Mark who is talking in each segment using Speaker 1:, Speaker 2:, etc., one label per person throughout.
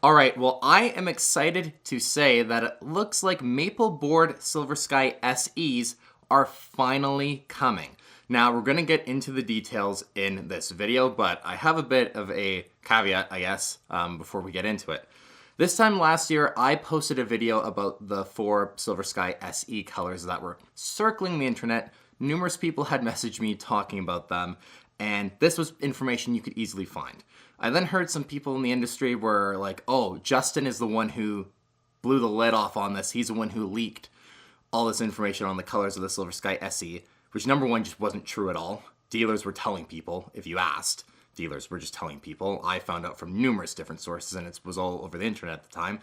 Speaker 1: Alright, well I am excited to say that it looks like Mable Board Silver Sky SEs are finally coming. Now we're going to get into the details in this video, but I have a bit of a caveat, I guess, before we get into it. This time last year, I posted a video about the 4 Silver Sky SE colors that were circling the internet. Numerous people had messaged me talking about them, and this was information you could easily find. I then heard some people in the industry were like, oh, Justin is the one who blew the lid off on this. He's the one who leaked all this information on the colors of the Silver Sky SE, which number one just wasn't true at all. Dealers were telling people, if you asked, dealers were just telling people. I found out from numerous different sources, and it was all over the internet at the time.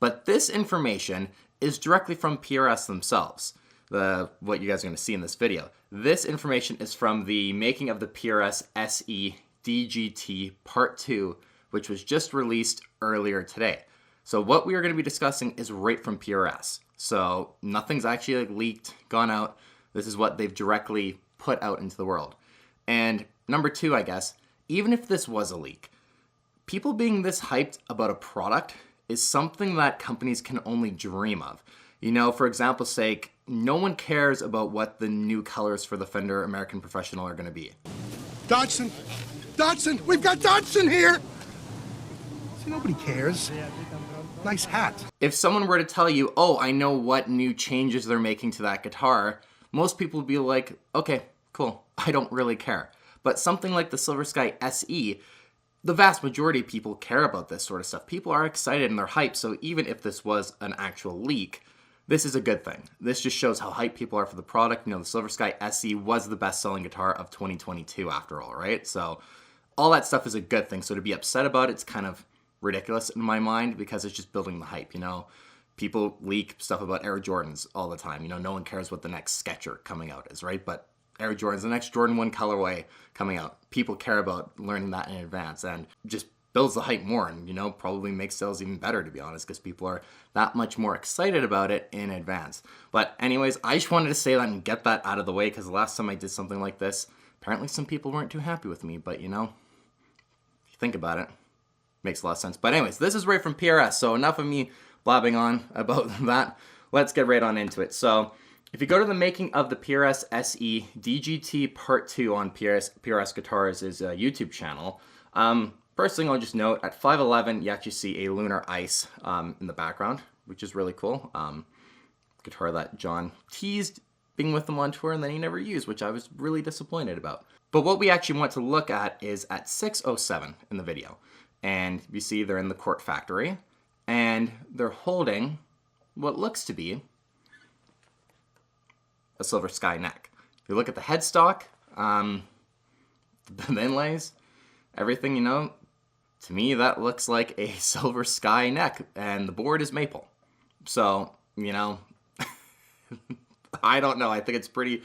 Speaker 1: But this information is directly from PRS themselves, what you guys are going to see in this video. This information is from the making of the PRS SE DGT Part 2, which was just released earlier today. So what we are going to be discussing is right from PRS. So nothing's actually leaked, gone out. This is what they've directly put out into the world. And number two, I guess, even if this was a leak, people being this hyped about a product is something that companies can only dream of. You know, for example's sake, no one cares about what the new colors for the Fender American Professional are going to be.
Speaker 2: Dodson! Dodson! We've got Dodson here! See, nobody cares. Nice hat.
Speaker 1: If someone were to tell you, oh, I know what new changes they're making to that guitar, most people would be like, okay, cool, I don't really care. But something like the Silver Sky SE, the vast majority of people care about this sort of stuff. People are excited and they're hyped, so even if this was an actual leak, this is a good thing. This just shows how hyped people are for the product. You know, the Silver Sky SE was the best-selling guitar of 2022 after all, right? So all that stuff is a good thing. So to be upset about it's kind of ridiculous in my mind because it's just building the hype, you know? People leak stuff about Air Jordans all the time. You know, no one cares what the next Sketcher coming out is, right? But Air Jordans, the next Jordan 1 colorway coming out. People care about learning that in advance and just builds the hype more and, you know, probably makes sales even better, to be honest, because people are that much more excited about it in advance. But anyways, I just wanted to say that and get that out of the way because the last time I did something like this, apparently some people weren't too happy with me, but you know, if you think about it, makes a lot of sense. But anyways, this is right from PRS, so enough of me blabbing on about that. Let's get right on into it. So if you go to the making of the PRS SE DGT Part 2 on PRS Guitars' YouTube channel, first thing I'll just note, at 511 you actually see a lunar ice in the background, which is really cool. Guitar that John teased being with them on tour and then he never used, which I was really disappointed about. But what we actually want to look at is at 6:07 in the video. And you see they're in the Cort Factory, and they're holding what looks to be a Silver Sky neck. If you look at the headstock, the inlays, everything, you know, to me that looks like a Silver Sky neck, and the board is maple. So, you know, I don't know. I think it's pretty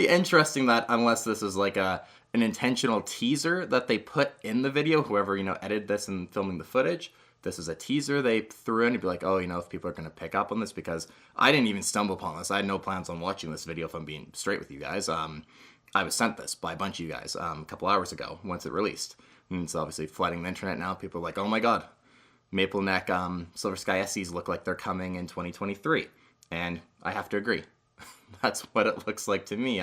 Speaker 1: interesting that unless this is like an intentional teaser that they put in the video, whoever, you know, edited this and filming the footage, this is a teaser they threw in to be like, oh, you know, if people are going to pick up on this, because I didn't even stumble upon this. I had no plans on watching this video, if I'm being straight with you guys. I was sent this by a bunch of you guys a couple hours ago once it released. And it's obviously flooding the internet now. People are like, oh my god, maple neck Silver Sky SEs look like they're coming in 2023. And I have to agree. That's what it looks like to me.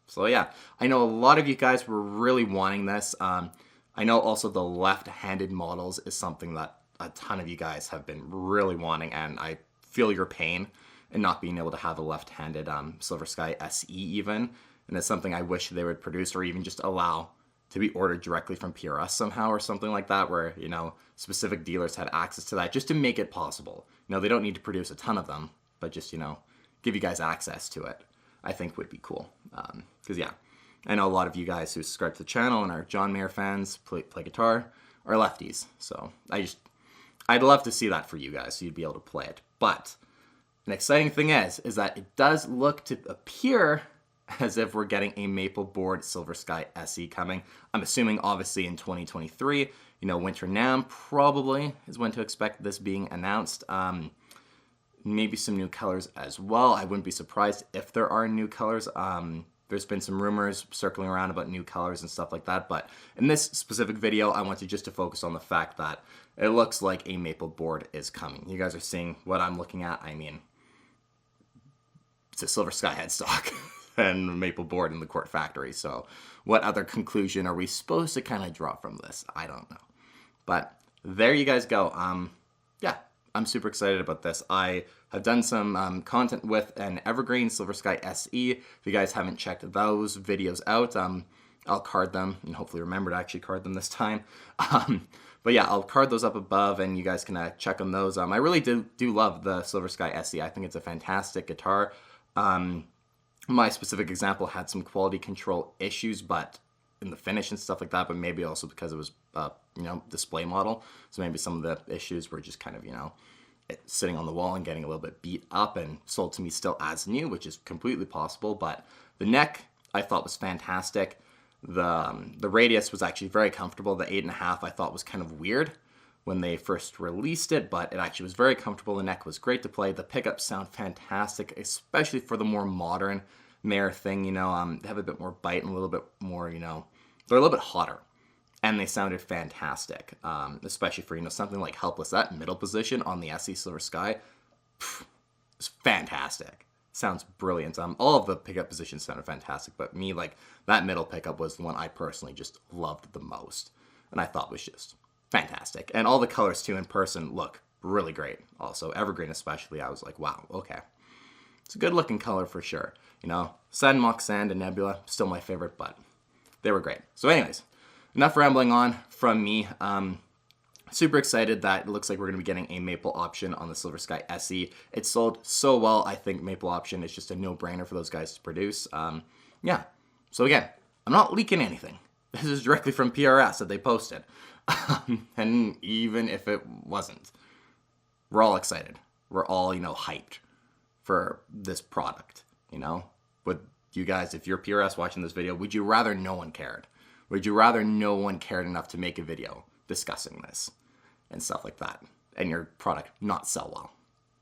Speaker 1: So yeah, I know a lot of you guys were really wanting this. I know also the left-handed models is something that a ton of you guys have been really wanting, and I feel your pain in not being able to have a left-handed Silver Sky SE even. And it's something I wish they would produce or even just allow to be ordered directly from PRS somehow or something like that, where, you know, specific dealers had access to that just to make it possible. You know, they don't need to produce a ton of them, but just, you know, give you guys access to it, I think would be cool. Because, yeah, I know a lot of you guys who subscribe to the channel and are John Mayer fans, play guitar, are lefties. So I'd love to see that for you guys, so you'd be able to play it. But an exciting thing is that it does look to appear as if we're getting a Mable Board Silver Sky SE coming. I'm assuming, obviously, in 2023. You know, Winter NAMM probably is when to expect this being announced. Maybe some new colors as well. I wouldn't be surprised if there are new colors. there's been some rumors circling around about new colors and stuff like that, but in this specific video, I wanted just to focus on the fact that it looks like a maple board is coming. You guys are seeing what I'm looking at. I mean, it's a Silver Sky headstock and maple board in the Cort Factory. So what other conclusion are we supposed to kind of draw from this? I don't know. But there you guys go. Yeah, I'm super excited about this. I have done some content with an Evergreen Silver Sky SE. If you guys haven't checked those videos out, I'll card them and hopefully remember to actually card them this time. But yeah, I'll card those up above and you guys can check on those. I really do love the Silver Sky SE. I think it's a fantastic guitar. My specific example had some quality control issues, but in the finish and stuff like that, but maybe also because it was, display model. So maybe some of the issues were just kind of, sitting on the wall and getting a little bit beat up and sold to me still as new, which is completely possible. But the neck I thought was fantastic. The radius was actually very comfortable. The 8.5 I thought was kind of weird when they first released it, but it actually was very comfortable. The neck was great to play. The pickups sound fantastic, especially for the more modern Mayer thing. They have a bit more bite and a little bit more, they're a little bit hotter. And they sounded fantastic, especially for, something like Helpless. That middle position on the SE Silver Sky is fantastic. Sounds brilliant. All of the pickup positions sounded fantastic, but me, that middle pickup was the one I personally just loved the most. And I thought was just fantastic. And all the colors, too, in person look really great. Also, Evergreen especially, I was like, wow, okay. It's a good-looking color for sure. Sand, Mock Sand, and Nebula, still my favorite, but they were great. So anyways, enough rambling on from me. Super excited that it looks like we're going to be getting a maple option on the Silver Sky SE. It sold so well, I think maple option is just a no-brainer for those guys to produce. Yeah, so again, I'm not leaking anything. This is directly from PRS that they posted. And even if it wasn't, we're all excited. We're all, hyped for this product, Would you guys, if you're PRS watching this video, would you rather no one cared? Would you rather no one cared enough to make a video discussing this and stuff like that, and your product not sell well?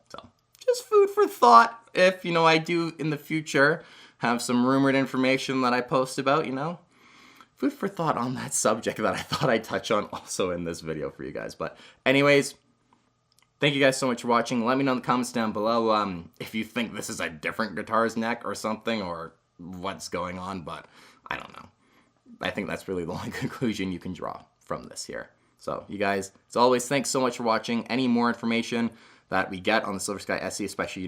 Speaker 1: So just food for thought. If, I do in the future have some rumored information that I post about, food for thought on that subject that I thought I'd touch on also in this video for you guys. But anyways, thank you guys so much for watching. Let me know in the comments down below if you think this is a different guitar's neck or something, or what's going on, but I don't know. I think that's really the only conclusion you can draw from this here. So you guys, as always, thanks so much for watching. Any more information that we get on the Silver Sky SE, especially,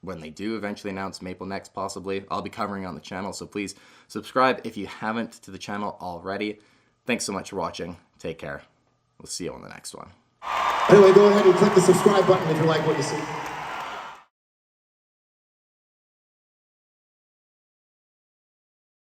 Speaker 1: when they do eventually announce Maple next, possibly, I'll be covering on the channel. So please subscribe if you haven't to the channel already. Thanks so much for watching. Take care. We'll see you on the next one.
Speaker 3: Anyway, go ahead and click the subscribe button if you like what you see.